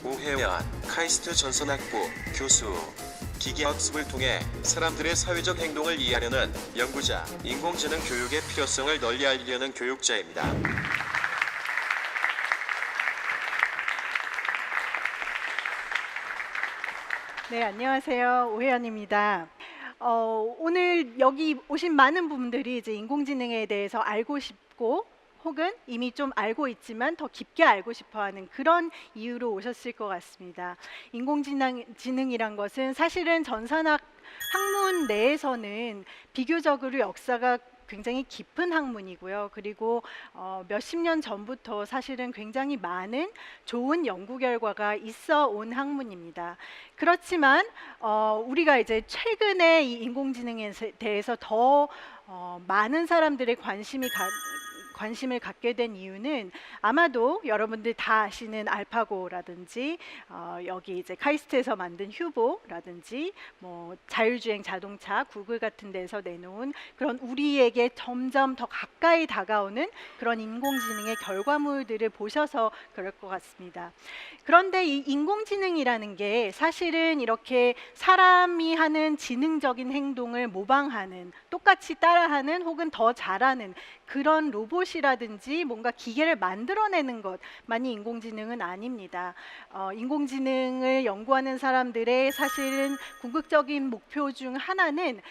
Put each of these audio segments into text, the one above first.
오혜연 카이스트 전선학부 교수. 기계학습을 통해 사람들의 사회적 행동을 이해하려는 연구자, 인공지능 교육의 필요성을 널리 알리려는 교육자입니다. 네, 안녕하세요. 오혜연입니다. 오늘 여기 오신 많은 분들이 이제 인공지능에 대해서 알고 싶고 혹은 이미 좀 알고 있지만 더 깊게 알고 싶어하는 그런 이유로 오셨을 것 같습니다. 인공지능이란 것은 사실은 전산학 학문 내에서는 비교적으로 역사가 굉장히 깊은 학문이고요. 그리고 몇십 년 전부터 사실은 굉장히 많은 좋은 연구 결과가 있어 온 학문입니다. 그렇지만 우리가 이제 최근에 이 인공지능에 대해서 더 많은 사람들의 관심을 갖게 된 이유는 아마도 여러분들 다 아시는 알파고라든지 여기 이제 카이스트에서 만든 휴보라든지 뭐 자율주행 자동차 구글 같은 데서 내놓은 그런 우리에게 점점 더 가까이 다가오는 그런 인공지능의 결과물들을 보셔서 그럴 것 같습니다. 그런데 이 인공지능이라는 게 사실은 이렇게 사람이 하는 지능적인 행동을 모방하는, 똑같이 따라하는 혹은 더 잘하는 그런 로봇이라든지 뭔가 기계를 만들어내는 것만이 인공지능은 아닙니다. 인공지능을 연구하는 사람들의 사실은 궁극적인 목표 중 하나는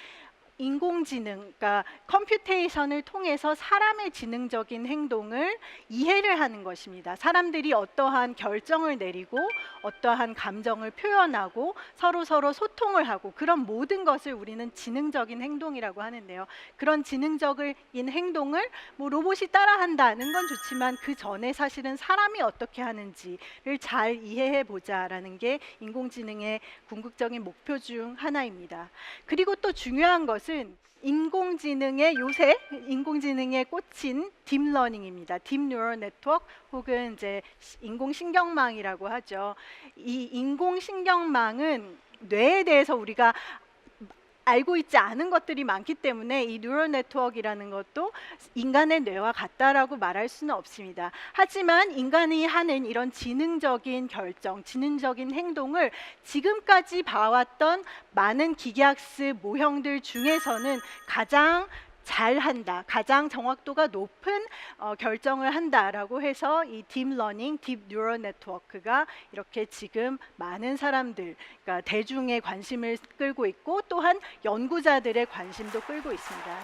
인공지능, 그러니까 컴퓨테이션을 통해서 사람의 지능적인 행동을 이해를 하는 것입니다. 사람들이 어떠한 결정을 내리고 어떠한 감정을 표현하고 서로 소통을 하고 그런 모든 것을 우리는 지능적인 행동이라고 하는데요. 그런 지능적인 행동을 뭐 로봇이 따라한다는 건 좋지만 그 전에 사실은 사람이 어떻게 하는지를 잘 이해해 보자라는 게 인공지능의 궁극적인 목표 중 하나입니다. 그리고 또 중요한 것은 요새 인공지능의 꽃인 딥러닝입니다. 딥 뉴럴 네트워크 혹은 이제 인공신경망이라고 하죠. 이 인공신경망은 뇌에 대해서 우리가 알고 있지 않은 것들이 많기 때문에 이 뉴럴 네트워크라는 것도 인간의 뇌와 같다라고 말할 수는 없습니다. 하지만 인간이 하는 이런 지능적인 결정, 지능적인 행동을 지금까지 봐왔던 많은 기계학습 모형들 중에서는 가장 잘한다, 가장 정확도가 높은 결정을 한다라고 해서 이 딥러닝, 딥 뉴럴 네트워크가 이렇게 지금 많은 사람들, 그러니까 대중의 관심을 끌고 있고 또한 연구자들의 관심도 끌고 있습니다.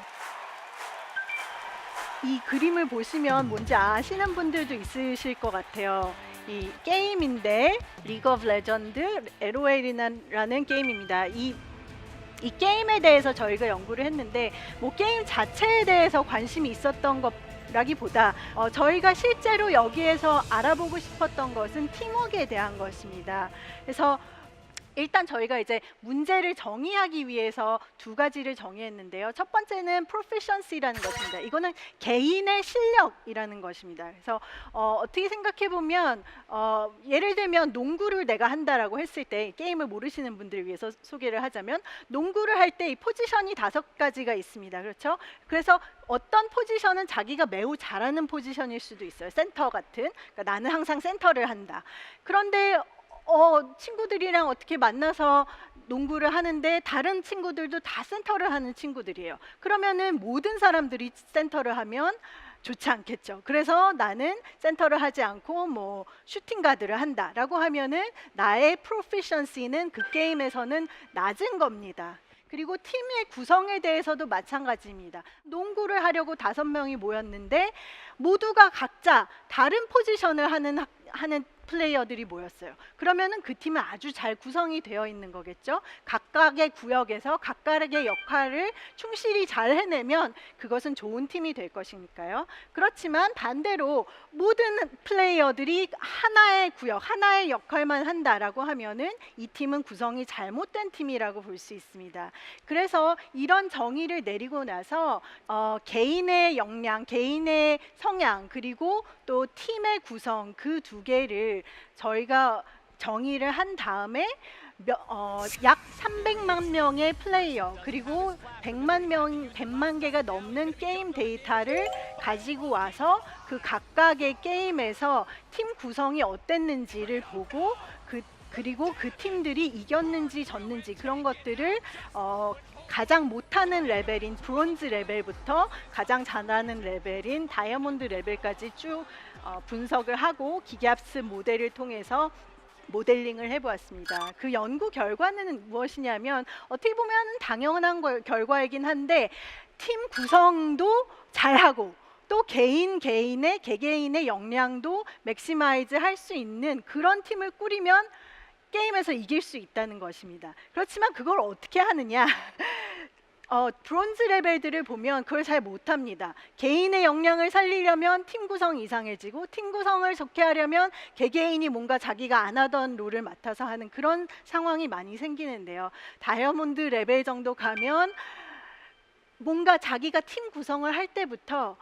이 그림을 보시면 뭔지 아시는 분들도 있으실 것 같아요. 이 게임인데 리그 오브 레전드 LOL이라는 게임입니다. 이 게임에 대해서 저희가 연구를 했는데 뭐 게임 자체에 대해서 관심이 있었던 것라기보다 저희가 실제로 여기에서 알아보고 싶었던 것은 팀워크에 대한 것입니다. 그래서 일단 저희가 이제 문제를 정의하기 위해서 두 가지를 정의했는데요. 첫 번째는 proficiency라는 것입니다. 이거는 개인의 실력이라는 것입니다. 그래서 어떻게 생각해 보면 예를 들면 농구를 내가 한다라고 했을 때, 게임을 모르시는 분들을 위해서 소개를 하자면 농구를 할 때 이 포지션이 5가지가 있습니다. 그렇죠? 그래서 어떤 포지션은 자기가 매우 잘하는 포지션일 수도 있어요. 센터 같은. 그러니까 나는 항상 센터를 한다. 그런데 친구들이랑 어떻게 만나서 농구를 하는데 다른 친구들도 다 센터를 하는 친구들이에요. 그러면은 모든 사람들이 센터를 하면 좋지 않겠죠. 그래서 나는 센터를 하지 않고 뭐 슈팅 가드를 한다라고 하면은 나의 프로피션시는 그 게임에서는 낮은 겁니다. 그리고 팀의 구성에 대해서도 마찬가지입니다. 농구를 하려고 5명이 모였는데 모두가 각자 다른 포지션을 하는 플레이어들이 모였어요. 그러면은 그 팀은 아주 잘 구성이 되어 있는 거겠죠. 각각의 구역에서 각각의 역할을 충실히 잘 해내면 그것은 좋은 팀이 될 것이니까요. 그렇지만 반대로 모든 플레이어들이 하나의 구역, 하나의 역할만 한다라고 하면은 이 팀은 구성이 잘못된 팀이라고 볼 수 있습니다. 그래서 이런 정의를 내리고 나서 개인의 역량, 개인의 성향, 그리고 또 팀의 구성, 그 두 개를 저희가 정의를 한 다음에 약 300만 명의 플레이어 그리고 100만 개가 넘는 게임 데이터를 가지고 와서 그 각각의 게임에서 팀 구성이 어땠는지를 보고 그리고 그 팀들이 이겼는지 졌는지 그런 것들을 가장 못하는 레벨인 브론즈 레벨부터 가장 잘하는 레벨인 다이아몬드 레벨까지 쭉 분석을 하고 기계학습 모델을 통해서 모델링을 해보았습니다. 그 연구 결과는 무엇이냐면 어떻게 보면 당연한 결과이긴 한데 팀 구성도 잘하고 또 개개인의 역량도 맥시마이즈 할 수 있는 그런 팀을 꾸리면 게임에서 이길 수 있다는 것입니다. 그렇지만 그걸 어떻게 하느냐? 브론즈 레벨들을 보면 그걸 잘 못합니다. 개인의 역량을 살리려면 팀 구성이 이상해지고 팀 구성을 좋게 하려면 개개인이 뭔가 자기가 안 하던 롤을 맡아서 하는 그런 상황이 많이 생기는데요. 다이아몬드 레벨 정도 가면 뭔가 자기가 팀 구성을 할 때부터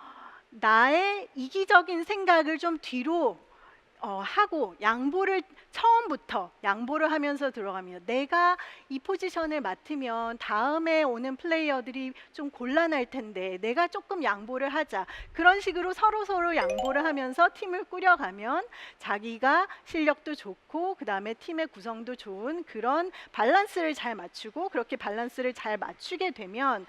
나의 이기적인 생각을 좀 뒤로 하고 처음부터 양보를 하면서 들어갑니다. 내가 이 포지션을 맡으면 다음에 오는 플레이어들이 좀 곤란할 텐데 내가 조금 양보를 하자. 그런 식으로 서로 양보를 하면서 팀을 꾸려가면 자기가 실력도 좋고 그 다음에 팀의 구성도 좋은 그런 밸런스를 잘 맞추고 그렇게 밸런스를 잘 맞추게 되면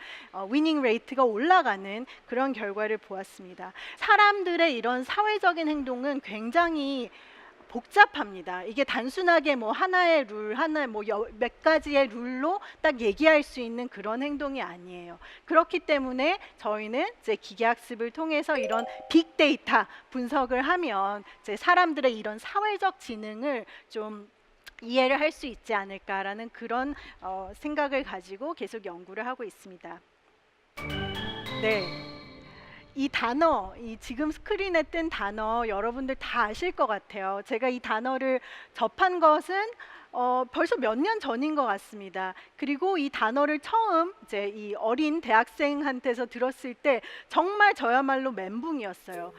위닝 레이트가 올라가는 그런 결과를 보았습니다. 사람들의 이런 사회적인 행동은 굉장히 복잡합니다. 이게 단순하게 뭐 하나의 룰, 몇 가지의 룰로 딱 얘기할 수 있는 그런 행동이 아니에요. 그렇기 때문에 저희는 이제 기계학습을 통해서 이런 빅데이터 분석을 하면 이제 사람들의 이런 사회적 지능을 좀 이해를 할 수 있지 않을까라는 그런 생각을 가지고 계속 연구를 하고 있습니다. 네. 이 단어, 지금 스크린에 뜬 단어 여러분들 다 아실 것 같아요. 제가 이 단어를 접한 것은 벌써 몇 년 전인 것 같습니다. 그리고 이 단어를 처음 이제 이 어린 대학생한테서 들었을 때 정말 저야말로 멘붕이었어요.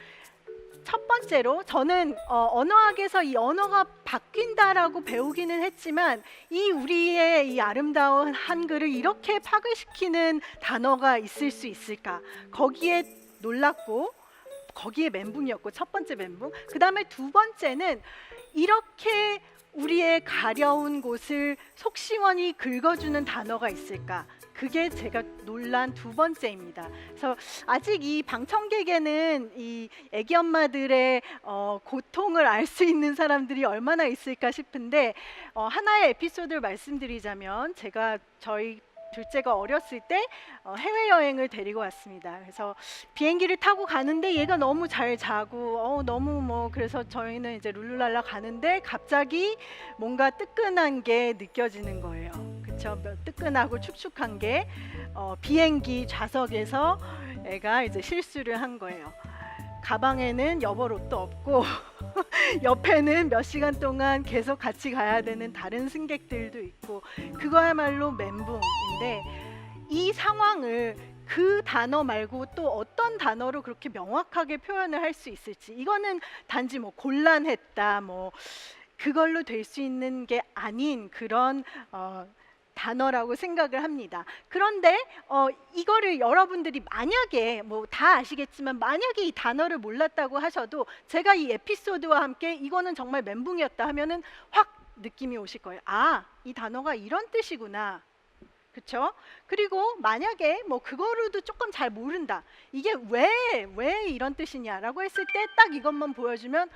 첫 번째로 저는 언어학에서 이 언어가 바뀐다라고 배우기는 했지만 우리의 이 아름다운 한글을 이렇게 파괴시키는 단어가 있을 수 있을까? 거기에 놀랐고 거기에 멘붕이었고 첫 번째 멘붕. 그 다음에 두 번째는 이렇게 우리의 가려운 곳을 속 시원히 긁어주는 단어가 있을까? 그게 제가 놀란 두 번째입니다. 그래서 아직 이 방청객에는 이 애기 엄마들의 고통을 알 수 있는 사람들이 얼마나 있을까 싶은데 하나의 에피소드를 말씀드리자면 제가 저희 둘째가 어렸을 때 해외여행을 데리고 왔습니다. 그래서 비행기를 타고 가는데 얘가 너무 잘 자고 너무 그래서 저희는 이제 룰루랄라 가는데 갑자기 뭔가 뜨끈한 게 느껴지는 거예요. 그렇죠? 뜨끈하고 축축한 게 비행기 좌석에서 애가 이제 실수를 한 거예요. 가방에는 여벌옷도 없고 옆에는 몇 시간 동안 계속 같이 가야 되는 다른 승객들도 있고 그거야말로 멘붕인데 이 상황을 그 단어 말고 또 어떤 단어로 그렇게 명확하게 표현을 할 수 있을지 이거는 단지 뭐 곤란했다 뭐 그걸로 될 수 있는 게 아닌 그런 단어라고 생각을 합니다. 그런데 이거를 여러분들이 만약에 뭐 다 아시겠지만 만약에 이 단어를 몰랐다고 하셔도 제가 이 에피소드와 함께 이거는 정말 멘붕이었다 하면은 확 느낌이 오실 거예요. 아, 이 단어가 이런 뜻이구나. 그렇죠? 그리고 만약에 뭐 그거로도 조금 잘 모른다. 이게 왜 이런 뜻이냐라고 했을 때 딱 이것만 보여주면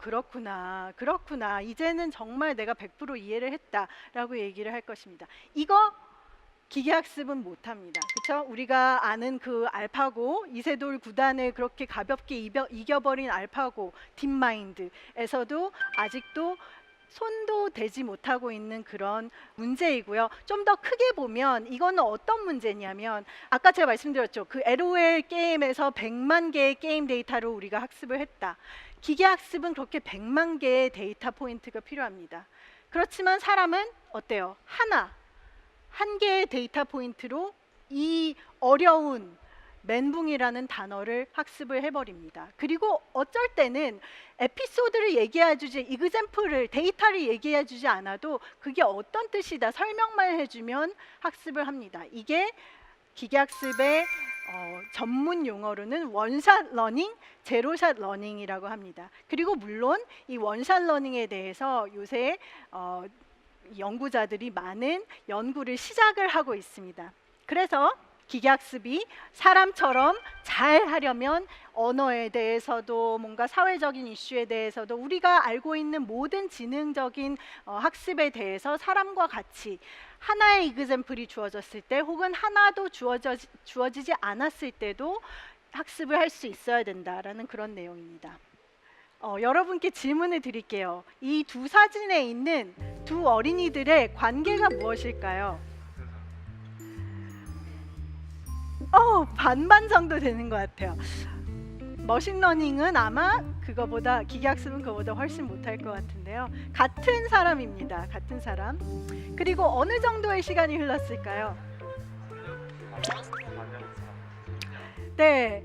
그렇구나. 이제는 정말 내가 100% 이해를 했다라고 얘기를 할 것입니다. 이거 기계학습은 못합니다. 그렇죠? 우리가 아는 그 알파고 이세돌 구단을 그렇게 가볍게 이겨버린 알파고 딥마인드에서도 아직도 손도 대지 못하고 있는 그런 문제이고요. 좀 더 크게 보면 이거는 어떤 문제냐면 아까 제가 말씀드렸죠. 그 LOL 게임에서 100만 개의 게임 데이터로 우리가 학습을 했다. 기계학습은 그렇게 100만 개의 데이터 포인트가 필요합니다. 그렇지만 사람은 어때요? 한 개의 데이터 포인트로 이 어려운 멘붕이라는 단어를 학습을 해버립니다. 그리고 어쩔 때는 에피소드를 얘기해주지, 이그샘플을, 데이터를 얘기해주지 않아도 그게 어떤 뜻이다 설명만 해주면 학습을 합니다. 이게 기계학습의 전문 용어로는 원샷 러닝, 제로샷 러닝이라고 합니다. 그리고 물론 이 원샷 러닝에 대해서 요새 연구자들이 많은 연구를 시작을 하고 있습니다. 그래서 기계학습이 사람처럼 잘 하려면 언어에 대해서도 뭔가 사회적인 이슈에 대해서도 우리가 알고 있는 모든 지능적인 학습에 대해서 사람과 같이 하나의 이그샘플이 주어졌을 때 혹은 하나도 주어지지 않았을 때도 학습을 할 수 있어야 된다라는 그런 내용입니다. 여러분께 질문을 드릴게요. 이 두 사진에 있는 두 어린이들의 관계가 무엇일까요? 반반 정도 되는 것 같아요. 머신러닝은 아마 그거보다, 기계학습은 그거보다 훨씬 못할 것 같은데요. 같은 사람입니다. 같은 사람. 그리고 어느 정도의 시간이 흘렀을까요? 네,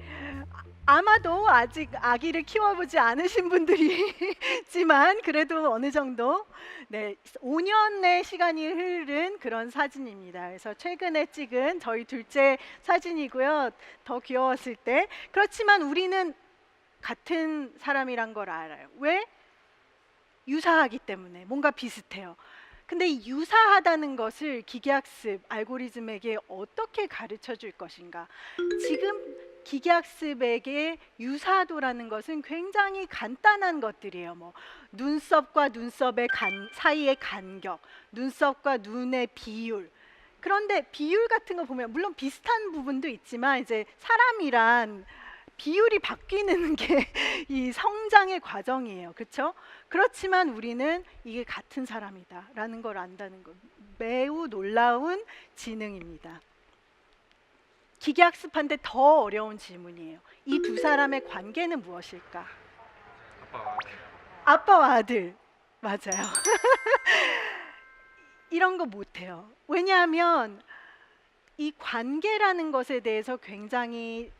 아마도 아직 아기를 키워보지 않으신 분들이지만 그래도 어느 정도 5년의 시간이 흐른 그런 사진입니다. 그래서 최근에 찍은 저희 둘째 사진이고요. 더 귀여웠을 때. 그렇지만 우리는 같은 사람이란 걸 알아요. 왜? 유사하기 때문에. 뭔가 비슷해요. 근데 이 유사하다는 것을 기계학습 알고리즘에게 어떻게 가르쳐 줄 것인가? 지금 기계학습에게 유사도라는 것은 굉장히 간단한 것들이에요. 뭐 눈썹과 눈썹의 사이의 간격, 눈썹과 눈의 비율. 그런데 비율 같은 거 보면 물론 비슷한 부분도 있지만 이제 사람이란 비율이 바뀌는 게 이 성장의 과정이에요. 그렇죠? 그렇지만 우리는 이게 같은 사람이다라는 걸 안다는 것. 매우 놀라운 지능입니다. 기계학습한테 더 어려운 질문이에요. 이 두 사람의 관계는 무엇일까? 아빠와 아들. 맞아요. 이런 거 못해요. 왜냐하면 이 관계라는 것에 대해서 굉장히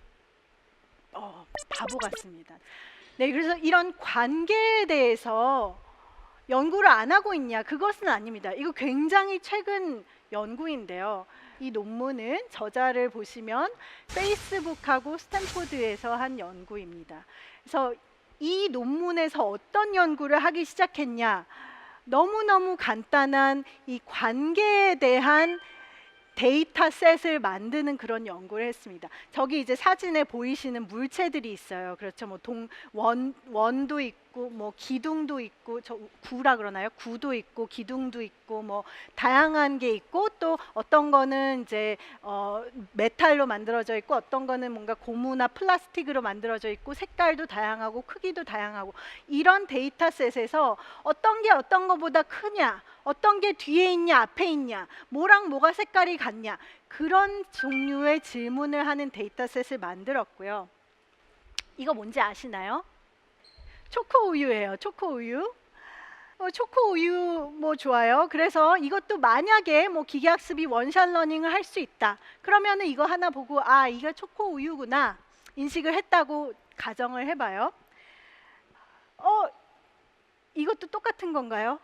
바보 같습니다. 네, 그래서 이런 관계에 대해서 연구를 안 하고 있냐? 그것은 아닙니다. 이거 굉장히 최근 연구인데요. 이 논문은 저자를 보시면 페이스북하고 스탠포드에서 한 연구입니다. 그래서 이 논문에서 어떤 연구를 하기 시작했냐? 너무너무 간단한 이 관계에 대한 데이터셋을 만드는 그런 연구를 했습니다. 저기 이제 사진에 보이시는 물체들이 있어요. 그렇죠. 뭐 원도 있고, 뭐 기둥도 있고, 저 구라 그러나요? 구도 있고, 기둥도 있고, 뭐 다양한 게 있고, 또 어떤 거는 이제 메탈로 만들어져 있고, 어떤 거는 뭔가 고무나 플라스틱으로 만들어져 있고, 색깔도 다양하고, 크기도 다양하고, 이런 데이터셋에서 어떤 게 어떤 거보다 크냐, 어떤 게 뒤에 있냐, 앞에 있냐, 뭐랑 뭐가 색깔이 같냐, 그런 종류의 질문을 하는 데이터셋을 만들었고요. 이거 뭔지 아시나요? 초코우유예요. 초코우유. 초코우유 뭐 좋아요. 그래서 이것도 만약에 뭐 기계학습이 원샷 러닝을 할 수 있다. 그러면은 이거 하나 보고 아, 이거 초코우유구나 인식을 했다고 가정을 해봐요. 이것도 똑같은 건가요?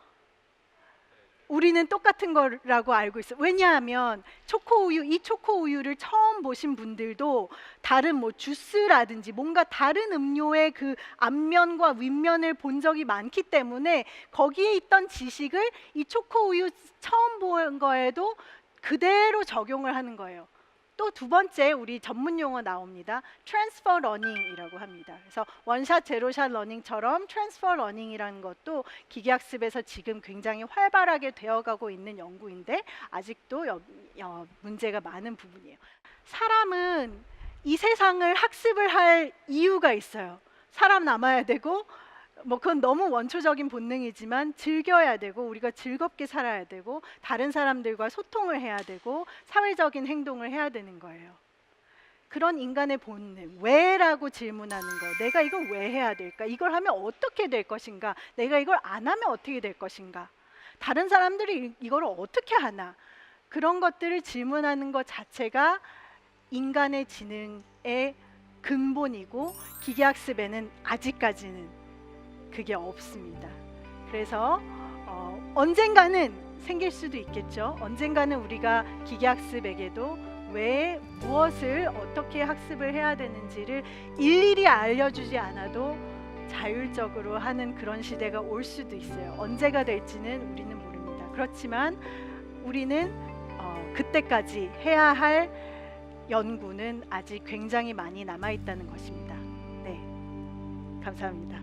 우리는 똑같은 거라고 알고 있어요. 왜냐하면 초코우유, 이 초코우유를 처음 보신 분들도 다른 뭐 주스라든지 뭔가 다른 음료의 그 앞면과 윗면을 본 적이 많기 때문에 거기에 있던 지식을 이 초코우유 처음 본 거에도 그대로 적용을 하는 거예요. 또 두 번째 우리 전문 용어 나옵니다. 트랜스퍼 러닝이라고 합니다. 그래서 원샷, 제로샷 러닝처럼 트랜스퍼 러닝이라는 것도 기계학습에서 지금 굉장히 활발하게 되어가고 있는 연구인데 아직도 문제가 많은 부분이에요. 사람은 이 세상을 학습을 할 이유가 있어요. 살아남아야 되고 뭐 그건 너무 원초적인 본능이지만 즐겨야 되고 우리가 즐겁게 살아야 되고 다른 사람들과 소통을 해야 되고 사회적인 행동을 해야 되는 거예요. 그런 인간의 본능, 왜라고 질문하는 거. 내가 이걸 왜 해야 될까? 이걸 하면 어떻게 될 것인가? 내가 이걸 안 하면 어떻게 될 것인가? 다른 사람들이 이걸 어떻게 하나? 그런 것들을 질문하는 것 자체가 인간의 지능의 근본이고 기계학습에는 아직까지는 그게 없습니다. 그래서 언젠가는 생길 수도 있겠죠. 언젠가는 우리가 기계학습에게도 왜 무엇을 어떻게 학습을 해야 되는지를 일일이 알려주지 않아도 자율적으로 하는 그런 시대가 올 수도 있어요. 언제가 될지는 우리는 모릅니다. 그렇지만 우리는 그때까지 해야 할 연구는 아직 굉장히 많이 남아 있다는 것입니다. 네, 감사합니다.